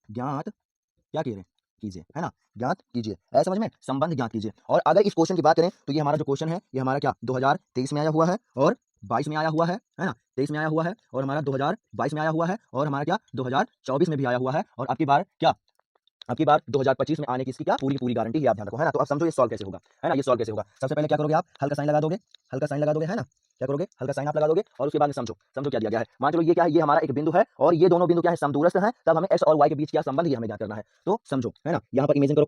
ज्ञात क्या कह रहे हैं, कीजिए, है ना, ज्ञात कीजिए। ऐसा समझ में, संबंध ज्ञात कीजिए। और अगर इस क्वेश्चन की बात करें तो ये हमारा जो क्वेश्चन है, ये हमारा क्या 2023 में आया हुआ है, और 22 में आया हुआ है ना, 23 में आया हुआ है, और हमारा 2022 में आया हुआ है, और हमारा क्या 2024 में भी आया हुआ है, और आपकी बार क्या, आपकी बार 2025 में आने की इसकी क्या पूरी पूरी गारंटी है, आप ध्यान रखो, है ना। तो अब समझो ये सॉल्व कैसे होगा, है ना, ये सॉल्व कैसे होगा। सबसे पहले क्या करोगे आप, हल्का साइन लगा दोगे, हल्का साइन लगा दोगे, है ना, क्या करोगे, हल्का साइन आप लगा दोगे, और उसके बाद में समझो समझो क्या दिया गया है। मान चलो ये क्या है, ये हमारा एक बिंदु है, और ये दोनों बिंदु क्या है, समदूरस्थ है, तब हमें x और y के बीच क्या संबंध, ये हमें ज्ञात करना है। तो समझो, है ना, यहाँ पर इमेजिन करो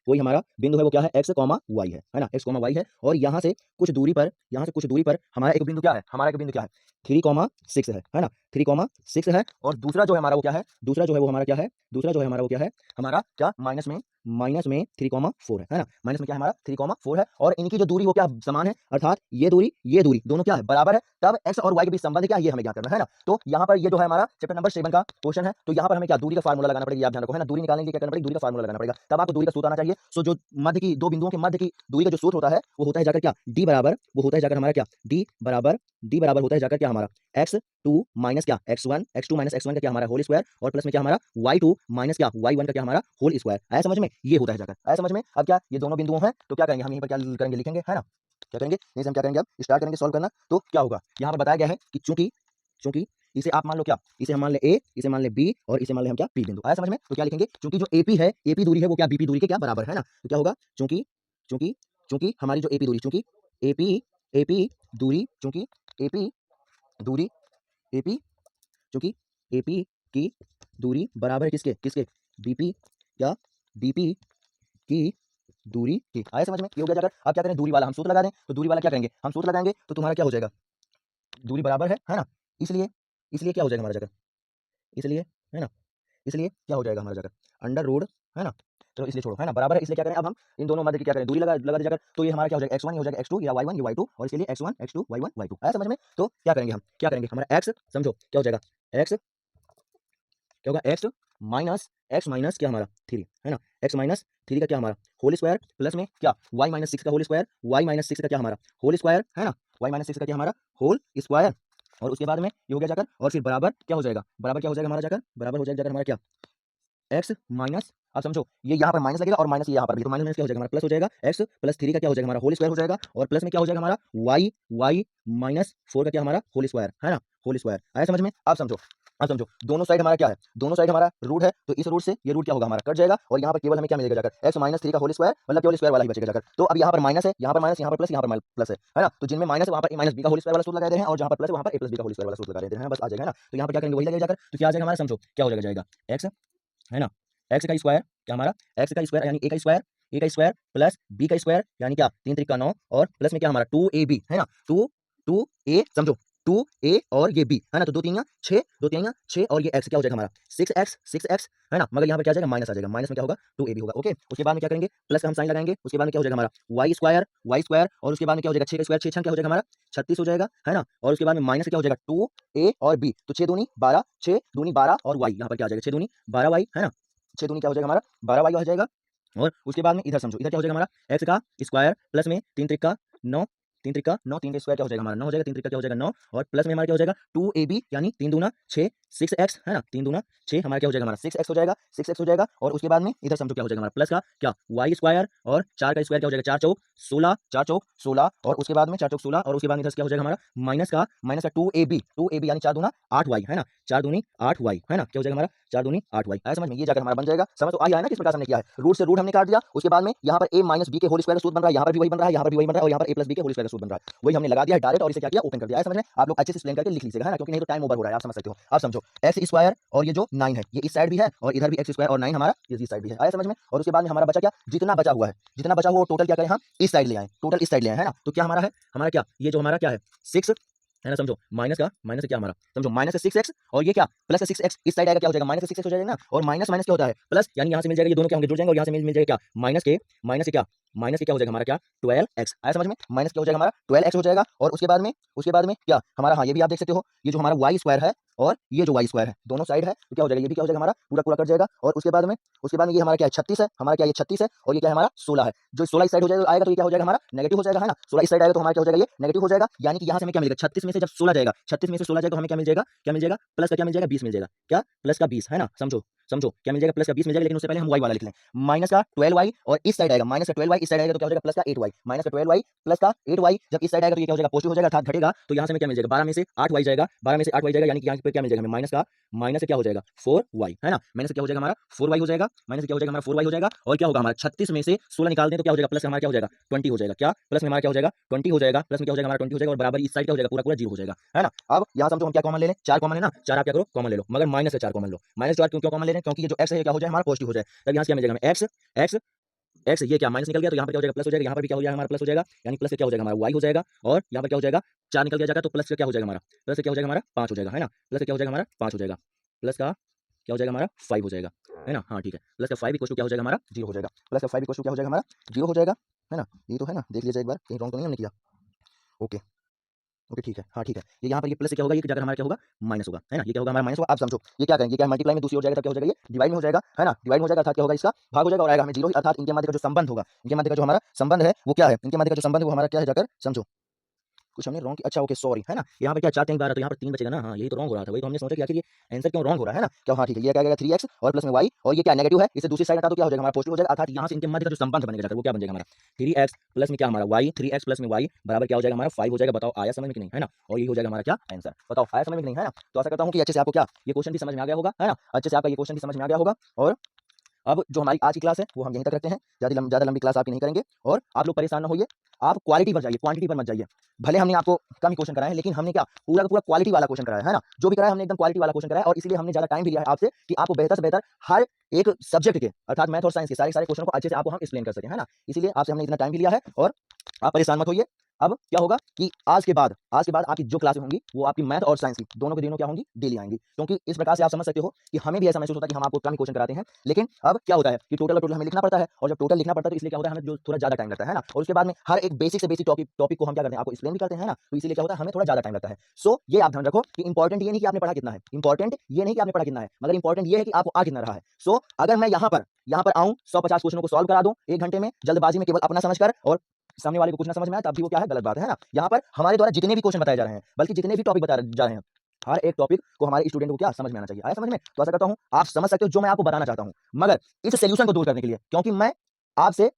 कोई हमारा बिंदु है, वो क्या है, x, y है ना, x, y है, और यहाँ से कुछ दूरी पर हमारा एक बिंदु क्या है, हमारा एक बिंदु क्या है 3,6 है ना, 3,6 है, और दूसरा जो है हमारा वो क्या है, दूसरा जो है वो हमारा क्या है, दूसरा जो है हमारा वो क्या है, हमारा क्या माइनस में माइनस में 3,4 है ना, माइनस में क्या है हमारा 3,4 है, और इनकी जो दूरी वो क्या समान है, अर्थात ये दूरी दोनों क्या है बराबर है, तब x और y के बीच संबंध क्या है ये हमें ज्ञात करना है ना। तो यहाँ पर ये जो है हमारा चैप्टर नंबर 7 का क्वेश्चन है, तो यहाँ पर हमें क्या दूरी का फार्मूला लगाना पड़ेगा, आप ध्यान रखो है ना, दूरी निकालने के लिए क्या करना पड़ेगा, दूरी का फार्मूला लगाना पड़ेगा, तब आपको दूरी का सूत्र आना चाहिए। सो जो मध्य की दो बिंदुओं के मध्य की दूरी का जो सूत्र होता है वो होता है जाकर क्या d बराबर, वो होता है जाकर हमारा क्या d बराबर होता है जाकर क्या हमारा x2 माइनस क्या x2 माइनस x1 का क्या हमारा होल स्क्वायर, और प्लस में क्या हमारा y2 माइनस क्या y1 का क्या हमारा होल स्क्वायर। आया समझ में, ये होता है जाकर, आया समझ में। अब क्या ये दोनों बिंदुओं हैं, तो क्या करेंगे हम यहीं पर क्या करेंगे, लिखेंगे है ना, क्या करेंगे यहीं से हम क्या करेंगे, अब स्टार्ट करेंगे सॉल्व करना। तो क्या होगा यहाँ पर बताया गया है कि चूंकि चूंकि इसे आप मान लो क्या, इसे हम मान ले a, इसे मान ले b, और इसे मान ले हम क्या p बिंदु। आया समझ में, तो क्या लिखेंगे, चूंकि जो ap है, ap दूरी है वो क्या bp दूरी के क्या बराबर है ना, तो क्या होगा चूंकि चूंकि चूंकि हमारी जो ap दूरी, चूंकि ap दूरी, चूंकि ap दूरी ap चूंकि ap की दूरी बराबर है किसके किसके, bp या bp की दूरी की। आया समझ में, ये हो गया जाकर। अब क्या करें, दूरी वाला हम सूत्र लगा दें, तो दूरी वाला क्या करेंगे, हम सूत्र लगाएंगे, तो तुम्हारा क्या हो जाएगा, दूरी बराबर है ना, इसलिए इसलिए क्या हो जाएगा हमारा जाकर, इसलिए है ना, इसलिए क्या हो जाएगा हमारा जाकर अंडर रूट है ना, तो इसलिए छोड़ो है ना, बराबर है, इसलिए क्या करें अब हम इन दोनों मध्य की क्या करें, दूरी लगा दे जाकर, तो ये हमारा क्या हो जाएगा x1 ये हो जाएगा x2 या y1 ये y2, और इसके लिए x1 x2 y1 y2। आया समझ में, तो क्या करेंगे हम, क्या करेंगे हमारा x समझो क्या हो जाएगा, x क्या होगा, x माइनस क्या हमारा 3 है ना, x माइनस 3 का क्या हमारा होल स्क्वायर, प्लस में क्या y माइनस 6 का होल स्क्वायर, y माइनस 6 का क्या हमारा होल स्क्वायर है ना, y माइनस 6 का क्या हमारा होल स्क्वायर, और उसके बाद में ये हो गया जाकर, और फिर बराबर क्या हो जाएगा, बराबर क्या हो जाएगा हमारा जाकर, बराबर हो जाएगा जाकर हमारा क्या x माइनस, आप समझो ये यहाँ पर माइनस लगेगा और माइनस यहाँ पर भी, तो माइनस क्या हो जाएगा हमारा प्लस हो जाएगा, x प्लस 3 का क्या हो जाएगा हमारा होल स्क्वायर हो जाएगा, और प्लस में क्या हो जाएगा हमारा y माइनस 4 का क्या हमारा होल स्क्वायर है ना, होल स्क्वायर। आया समझ में, आप समझो, अब समझो दोनों साइड हमारा क्या है, दोनों साइड हमारा रूट है, तो इस रूट से ये रूट क्या होगा हमारा कट जाएगा, और यहाँ पर केवल हमें क्या मिलेगा जाकर x माइनस 3 का होल स्क्वायर, मतलब केवल स्क्वायर वाला ही बचेगा जाकर। तो अब यहाँ पर माइनस है, यहाँ पर माइनस, यहाँ पर प्लस, यहाँ पर प्लस है ना, तो जिनमें माइनस है वहाँ पर माइनस बी का होल स्क्वायर वाला सूत्र लगा दे रहे हैं, और जहाँ पर प्लस वहाँ पर ए प्लस बी का होल स्क्वायर वाला सूत्र लगा दे रहे हैं, बस आ जाएगा ना। तो यहाँ पर क्या करेंगे वही लगेगा जाकर, तो क्या आ जाएगा हमारा समझो क्या हो जाएगा x है ना, एक्स का स्क्वायर क्या हमारा, एक्स का स्क्वायर यानी ए का स्क्वायर प्लस बी का स्क्वायर यानी क्या 3 त्रिक का 9, और प्लस में क्या हमारा 2ab है ना, 2 समझो 2a और ये b है ना, तो 2 3 6, 2 3 6, और ये x क्या हो जाएगा हमारा 6x है ना, मगर यहाँ पर क्या आ जाएगा माइनस आ जाएगा, माइनस में क्या होगा 2ab होगा। ओके, उसके बाद में क्या करेंगे, प्लस का हम साइन लगाएंगे, उसके बाद में क्या हो जाएगा हमारा y स्क्वायर, और उसके बाद में क्या हो जाएगा 6 का स्क्वायर, 6 क्या हो जाएगा हमारा 36 हो जाएगा है ना, और उसके बाद में माइनस क्या हो जाएगा 2a और b, तो 6 दूनी 12, 6 दूनी 12, और y यहाँ पर क्या आ जाएगा 6 दूनी 12y है ना, 6 दूनी क्या हो जाएगा हमारा 12y हो जाएगा, और उसके बाद में इधर समझो इधर क्या हो जाएगा हमारा x का स्क्वायर प्लस में 3 त्रिक का 9, 3 त्रिक का 9, 3 का स्क्वायर क्या हो जाएगा हमारा 9 हो जाएगा, 3 त्रिक का क्या हो जाएगा 9, और प्लस में हमारा क्या हो जाएगा 2ab यानी 3 दूना 6, 6x है ना, 3 दूना 6 हमारा क्या हो जाएगा हमारा 6x हो जाएगा, 6x हो जाएगा, और उसके बाद में इधर समझो क्या हो जाएगा हमारा प्लस का क्या y स्क्वायर, और 4 का स्क्वायर क्या हो जाएगा 4 चौक 16, 4 चौक 16, और उसके बाद में 4 चौक 16, और उसके बाद इधर क्या हो जाएगा हमारा माइनस का 2ab यानी 4 दूना 8y है ना, 4 दूनी 8y है ना, क्या हो जाएगा हमारा 4 दूनी 8y। आया समझ में, ये जाकर हमारा बन जाएगा, समझ तो आ गया है ना किस प्रकार से हमने किया है, रूट से रूट हमने काट दिया, उसके बाद में यहाँ पर a माइनस b के होल स्क्वायर का सूत्र बन रहा है, यहाँ पर भी वही बन रहा है, यहाँ पर भी वही बन रहा है, और यहाँ पर a प्लस b के होल स्क्वायर का सूत्र बन रहा है, वही हमने लगा दिया है डायरेक्ट, और इसे क्या किया ओपन कर दिया है। समझ में, आप लोग अच्छे से एक्सप्लेन करके लिख लीजिएगा है ना, क्योंकि नहीं तो टाइम ओवर हो रहा है, आप समझ सकते हो। आप समझो एक्स स्क्वायर और ये जो 9 है ये इस साइड भी है, और इधर भी एक्स स्क्वायर और 9 हमारा इस साइड भी है। आया समझ में, और उसके बाद में हमारा बचा क्या, जितना बचा हुआ है, जितना बचा हुआ टोटल क्या करें हम इस साइड ले आए, टोटल इस साइड ले आए है ना, तो क्या हमारा है, हमारा क्या ये जो हमारा क्या है 6 है ना, समझो माइनस से क्या हमारा समझो माइनस 6x, और ये क्या प्लस 6x, इस साइड आएगा क्या हो जाएगा माइनस 6x हो जाएगा ना, और माइनस माइनस क्या होता है प्लस, यानी यहाँ से मिल जाएगा, ये दोनों क्या होंगे जुड़ जाएंगे, और यहाँ से मिल जाएगा क्या माइनस के क्या क्या हो जाएगा हमारा क्या 12x। आया समझ में, माइनस क्या हो जाएगा हमारा 12x हो जाएगा, और उसके बाद में क्या हमारा, हाँ ये भी आप देख सकते हो, ये जो हमारा y स्क्वायर है और ये जो y स्क्वायर है दोनों साइड है, तो क्या हो जाएगा ये भी क्या हो जाएगा हमारा पूरा पूरा कट जाएगा, और उसके बाद में ये हमारा क्या है 36 है, हमारा क्या ये 36 है, और ये क्या है हमारा 16 है, जो 16 इस साइड हो जाएगा आएगा तो ये क्या हो जाएगा हमारा नेगेटिव हो जाएगा है ना, 16 इस साइड आएगा तो हमारा क्या हो जाएगा ये नेगेटिव हो जाएगा, यानी कि यहाँ से हमें क्या मिलेगा 36 में से जब 16 जाएगा, 36 में से 16 जाएगा तो हमें क्या मिल जाएगा प्लस का क्या मिल जाएगा 20 मिल जाएगा, क्या प्लस का 20 है ना, समझो क्या मिल जाएगा प्लस का 20 मिल जाएगा, लेकिन उससे पहले हम y वाला लिख लें, माइनस का 12y, और इस साइड आएगा माइनस का 12y, इस साइड आएगा तो क्या हो जाएगा प्लस का 8y, माइनस का 12y प्लस का 8y, जब इस साइड आएगा तो ये क्या हो जाएगा पॉजिटिव हो जाएगा अर्थात घटेगा, तो यहाँ से हमें क्या मिल जाएगा 12 में से 8y जाएगा, 12 में से 8y जाएगा, यानी कि यहाँ पे क्या मिल जाएगा हमें माइनस से क्या हो जाएगा 4y है ना, माइनस से क्या हो जाएगा हमारा 4y हो जाएगा, माइनस से क्या हो जाएगा हमारा 4y हो जाएगा, और क्या होगा हमारा 36 में से 16 निकाल दें तो क्या हो जाएगा प्लस हमारा क्या हो जाएगा 20 हो जाएगा, क्या प्लस में हमारा क्या हो जाएगा 20 हो जाएगा, प्लस में क्या हो जाएगा हमारा 20 हो जाएगा, और बराबर इस साइड क्या हो जाएगा पूरा पूरा 0 हो जाएगा है ना। अब यहाँ समझो हम क्या कॉमन ले लें, 4 कॉमन लेना, 4 आप क्या करो कॉमन ले लो, मगर माइनस से 4 कॉमन लो, माइनस 4 क्यों कॉमन ले रहे हैं, क्योंकि ये जो x है क्या हो जाए हमारा पॉजिटिव हो जाए, तब यहाँ से क्या मिल जाएगा हमें x ये क्या माइनस निकल गया, तो यहाँ पर क्या हो जाएगा प्लस हो जाएगा, यहाँ पर भी क्या हो जाएगा हमारा प्लस हो जाएगा, यानी प्लस से क्या हो जाएगा हमारा y हो जाएगा, और यहाँ पर क्या हो जाएगा 4 निकल गया जाएगा, तो प्लस से क्या हो जाएगा हमारा 5 हो जाएगा है ना, प्लस से क्या हो जाएगा हमारा 5 हो जाएगा, प्लस का क्या हो जाएगा हमारा 5 हो जाएगा, है ना। हाँ ठीक है, प्लस का 5 इक्वल टू क्या हो जाएगा हमारा 0 हो जाएगा, प्लस का 5 इक्वल टू क्या हो जाएगा हमारा 0 हो जाएगा, है ना। ये तो है ना, देख लीजिए एक बार कहीं रॉन्ग तो नहीं हमने किया। ओके ओके ठीक है, हाँ ठीक है। ये यहाँ पर ये प्लस से क्या होगा, ये जाकर हमारा क्या होगा माइनस होगा, है ना। ये क्या होगा हमारा माइनस होगा। अब समझो ये क्या करेंगे, ये क्या मल्टीप्लाई में दूसरी हो जाएगा, तब क्या हो जाएगा, ये डिवाइड में हो जाएगा, है ना। डिवाइड में हो जाएगा अर्थात क्या होगा, इसका भाग हो जाएगा और आएगा हमें 0 ही, अर्थात इनके मध्य का जो संबंध होगा, इनके मध्य का जो हमारा संबंध है वो क्या है, इनके मध्य का जो संबंध है वो हमारा क्या है, जाकर समझो। कुछ हमने रॉन्ग किया, अच्छा ओके सॉरी, है ना। यहाँ पे क्या 4 3 12 तो यहाँ पर 3 बचेगा ना। हाँ यही तो रॉन्ग हो रहा था, वही तो हमने सोचा कि आखिर ये आंसर क्यों रॉन्ग हो रहा है ना। क्या हाँ ठीक है, ये क्या आएगा 3x और प्लस में y, और ये क्या नेगेटिव है, इसे दूसरी साइड हटा तो क्या हो जाएगा हमारा पॉजिटिव हो जाएगा, अर्थात यहाँ से इनके मध्य का जो संबंध बनेगा जाकर वो क्या बन जाएगा हमारा 3x प्लस में क्या हमारा y, 3x प्लस में y बराबर क्या हो जाएगा हमारा 5 हो जाएगा। बताओ आया समझ में कि नहीं, है ना। और ये हो जाएगा हमारा क्या आंसर, बताओ आया समझ में कि नहीं, है ना। तो आशा करता हूँ कि अच्छे से आपको क्या ये क्वेश्चन भी समझ में आ गया होगा, है ना। अच्छे से आपका ये क्वेश्चन भी समझ में आ गया होगा। और अब जो हमारी आज की क्लास है वो हम यहीं तक रखते हैं, ज़्यादा लंबी क्लास आपकी नहीं करेंगे। और आप लोग परेशान ना होइए, आप क्वालिटी पर जाइए, क्वांटिटी पर मत जाइए। भले हमने आपको कम ही क्वेश्चन कराए हैं, लेकिन हमने क्या पूरा का पूरा क्वालिटी वाला क्वेश्चन कराया है ना। जो भी कराया हमने एकदम क्वालिटी वाला क्वेश्चन कराया, और इसलिए हमने ज़्यादा टाइम भी लिया है आपसे कि आपको बेहतर से बेहतर हर एक सब्जेक्ट के अर्थात मैथ और साइंस के सारे क्वेश्चन को अच्छे से आपको हम एक्सप्लेन कर सकें, है ना। इसीलिए आपसे हमने इतना टाइम भी लिया है, और आप परेशान मत होइए। अब क्या होगा कि आज के बाद आपकी जो क्लासें होंगी वो आपकी मैथ और साइंस की दोनों के दिनों क्या होंगी, डेली आएंगी। क्योंकि इस प्रकार से आप समझ सकते हो कि हमें भी ऐसा महसूस होता है कि हम आपको कम ही क्वेश्चन कराते हैं, लेकिन अब क्या होता है कि टोटल हमें लिखना पड़ता है, और जब टोटल लिखना पड़ता है तो इसलिए क्या होता है हमें जो थोड़ा ज्यादा टाइम लगता है ना। और उसके बाद में हर एक बेसिक से बेसिक टॉपिक को हम क्या करते हैं, आपको एक्सप्लेन भी करते हैं ना। तो इसीलिए क्या होता है हमें थोड़ा ज्यादा टाइम लगता है। सो ये आप ध्यान रखो कि इंपॉर्टेंट ये नहीं कि आपने पढ़ा कितना है, इंपॉर्टेंट ये नहीं कि आपने पढ़ा कितना है, मगर इंपॉर्टेंट ये है कि आपको आ कितना रहा है। सो अगर मैं यहाँ पर आऊं 150 क्वेश्चनों को सॉल्व करा दूं 1 घंटे में जल्दबाजी में केवल अपना समझकर, और सामने वाले को कुछ ना समझ में आए, तब भी वो क्या है, गलत बात है ना। यहाँ पर हमारे द्वारा जितने भी क्वेश्चन बताए जा रहे हैं, बल्कि जितने भी टॉपिक बताए जा रहे हैं, हर एक टॉपिक को हमारे स्टूडेंट को क्या समझ में आना चाहिए। आया समझ में। तो आशा करता हूँ आप समझ सकते हो जो मैं आपको बताना चाहता हूँ, मगर इस सोल्यूशन को दूर करने के लिए, क्योंकि मैं आपसे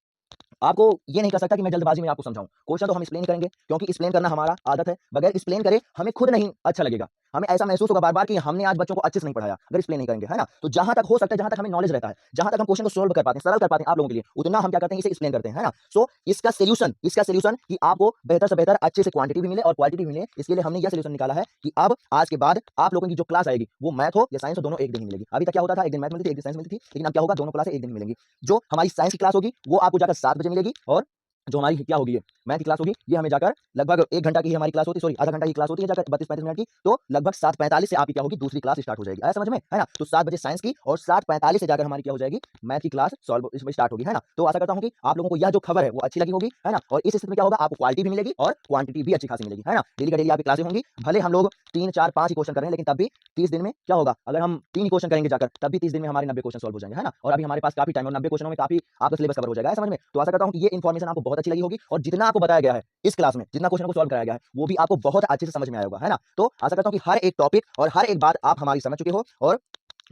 आपको ये नहीं कर सकता कि मैं जल्दबाजी में आपको समझाऊं। क्वेश्चन तो हम एक्सप्लेन करेंगे, क्योंकि एक्सप्लेन करना हमारा आदत है। बगैर एक्सप्लेन करे हमें खुद नहीं अच्छा लगेगा, हमें ऐसा महसूस होगा बार बार कि हमने आज बच्चों को अच्छे से नहीं पढ़ाया अगर एक्सप्लेन नहीं करेंगे, है ना। तो जहां तक हो सकता है, जहां तक हमें नॉलेज रहता है, जहां तक हम क्वेश्चन को सोल्व कर पाते हैं, सरल कर पाते हैं आप लोगों के लिए, उतना हम क्या करते हैं, इसे एक्सप्लेन करते हैं, है ना। सो इसका सोल्यूशन कि आपको बेहतर से बेहतर अच्छे से क्वांटिटी भी मिले और क्वालिटी भी मिले, इसके लिए हमने यह सोल्यूशन निकाला है कि अब आज के बाद आप लोगों की जो क्लास आएगी वो मैथ हो या साइंस हो, दोनों एक दिन ही मिलेगी। अभी तक क्या होता था, एक दिन मैथ मिलती थी, एक दिन साइंस मिलती थी, लेकिन अब क्या होगा, दोनों क्लासें एक दिन ही मिलेंगी। जो हमारी साइंस की क्लास होगी वो आपको जाकर 7 बजे मिलेगी, और जो हमारी क्या होगी, ये मैथ की क्लास होगी, ये हमें जाकर लगभग 1 घंटा की हमारी क्लास होती है, सॉरी आधा घंटा की क्लास होती है, जाकर 32-35 मिनट की। तो लगभग 7:45 से आपकी क्या होगी, दूसरी क्लास स्टार्ट हो जाएगी। आया समझ में, है ना। तो 7 बजे साइंस की और 7:45 से जाकर हमारी क्या हो जाएगी, मैथ की क्लास सॉल्व इसमें स्टार्ट होगी, है ना। तो आशा करता हूं कि आप लोगों को यह जो खबर है वो अच्छी लगी होगी, है ना। और इस स्थिति में क्या होगा, आपको क्वालिटी भी मिलेगी और क्वांटिटी भी अच्छी खासी मिलेगी, है ना। डेली का डेली आपकी क्लासें होंगी, भले हम लोग 3 4 5 ही क्वेश्चन कर रहे हैं, लेकिन तब भी 30 दिन में क्या होगा, अगर हम 3 ही क्वेश्चन करेंगे जाकर, तब भी 30 दिन में हमारे 90 क्वेश्चन सॉल्व हो जाएंगे, है ना। और अभी हमारे पास काफी टाइम, और 90 क्वेश्चनों में काफी आपका सिलेबस कवर हो जाएगा, समझ में। तो आशा करता हूं कि ये इन्फॉर्मेशन आपको बहुत अच्छी लगी होगी, और जितना आपको बताया गया है इस क्लास में, जितना क्वेश्चन को सॉल्व कराया गया है, वो भी आपको बहुत अच्छे से समझ में आया होगा, है ना। तो आशा करता हूं कि हर एक टॉपिक और हर एक बात आप हमारी समझ चुके हो। और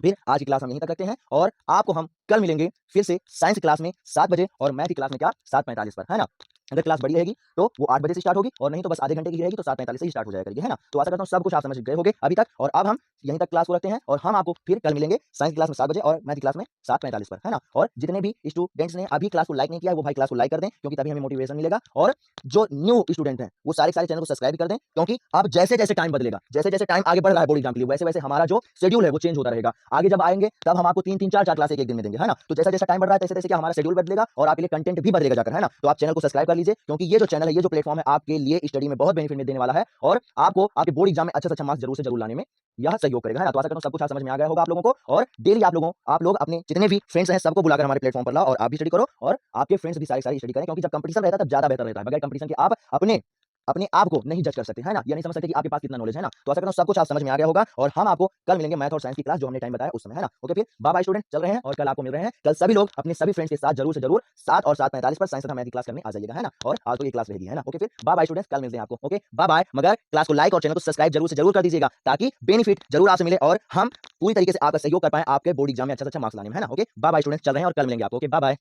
फिर आज की क्लास हम यहीं तक रखते हैं, और आपको हम कल मिलेंगे फिर से साइंस क्लास में 7 बजे, और मैथ की क्लास में क्या 7:45 पर, है ना। अगर क्लास बड़ी रहेगी तो वो 8 बजे से स्टार्ट होगी, और नहीं तो बस आधे घंटे की रहेगी तो 7:45 से ही स्टार्ट हो जाया करेगी, है ना। तो आशा करता हूँ सब कुछ आप समझ गए होंगे अभी तक, और अब हम यहीं तक क्लास को रखते हैं, और हम आपको फिर कल मिलेंगे साइंस क्लास में 7 बजे और मैथ क्लास में 7:45 पर, है ना। और जितने भी स्टूडेंट्स ने अभी क्लास को लाइक नहीं किया है, वो भाई क्लास को लाइक कर दें, क्योंकि तभी हमें मोटिवेशन मिलेगा। और जो न्यू स्टूडेंट हैं वो सारे चैनल को सब्सक्राइब कर दें, क्योंकि अब जैसे जैसे टाइम बदलेगा, जैसे जैसे टाइम आगे बढ़ रहा है बोर्ड एग्जाम के लिए, वैसे वैसे हमारा जो शेड्यूल है वो चेंज होता रहेगा। आगे जब आएंगे तब हम आपको 3 4 क्लास एक दिन में देंगे, है ना। तो जैसा जैसा टाइम बढ़ रहा है तैसे तैसे क्या हमारा शेड्यूल बदलेगा, और आपके लिए कंटेंट भी बदलेगा जाकर, है ना। तो आप चैनल को सब्सक्राइब कर लीजिए, क्योंकि ये जो चैनल है, ये जो प्लेटफॉर्म है, आपके लिए स्टडी में बहुत बेनिफिट देने वाला है, और आपको आपके बोर्ड एग्जाम में अच्छा से अच्छा मार्क्स जरूर से जरूर लाने में यह सहयोग करेगा, है ना। तो आशा करता हूं सब कुछ आज समझ में आ गया होगा आप लोगों को, और डेली आप लोग अपने जितने भी फ्रेंड्स हैं सबको बुलाकर हमारे प्लेटफॉर्म पर लाओ, और आप भी स्टडी करो, और आपके फ्रेंड्स भी सारी स्टडी करें, क्योंकि जब कंपटीशन रहता है तब ज्यादा बेहतर रहता है। बगैर कंपटीशन के आप अपने अपने आप को नहीं जज कर सकते, है ना। ये नहीं समझ सकते कि आपके पास कितना नॉलेज है ना। तो आशा करता हूं सब कुछ आप समझ में आ गया होगा, और हम आपको कल मिलेंगे मैथ और साइंस की क्लास जो हमने टाइम बताया उस समय, है ना। ओके, फिर बाय बाय स्टूडेंट, चल रहे हैं, और कल आपको मिल रहे हैं। कल सभी लोग अपने सभी फ्रेंड्स के साथ जरूर से जरूर 7 और 7:45 पर साइंस तथा मैथ की क्लास करने आ जाइएगा, है ना। और आज तो ये क्लास रहेगी, है ना। ओके, फिर बाय बाय स्टूडेंट्स, कल मिलते हैं आपको। ओके बाय बाय, मगर क्लास को लाइक और चैनल को सब्सक्राइब जरूर से जरूर कर दीजिएगा, ताकि बेनिफिट जरूर आपसे मिले, और हम पूरी तरीके से आपका सहयोग कर पाए आपके बोर्ड एग्जाम में अच्छा से अच्छा मार्क्स लाने में, है ना। ओके बाय बाय स्टूडेंट्स, चल रहे हैं और कल मिलेंगे आपको। Okay bye bye.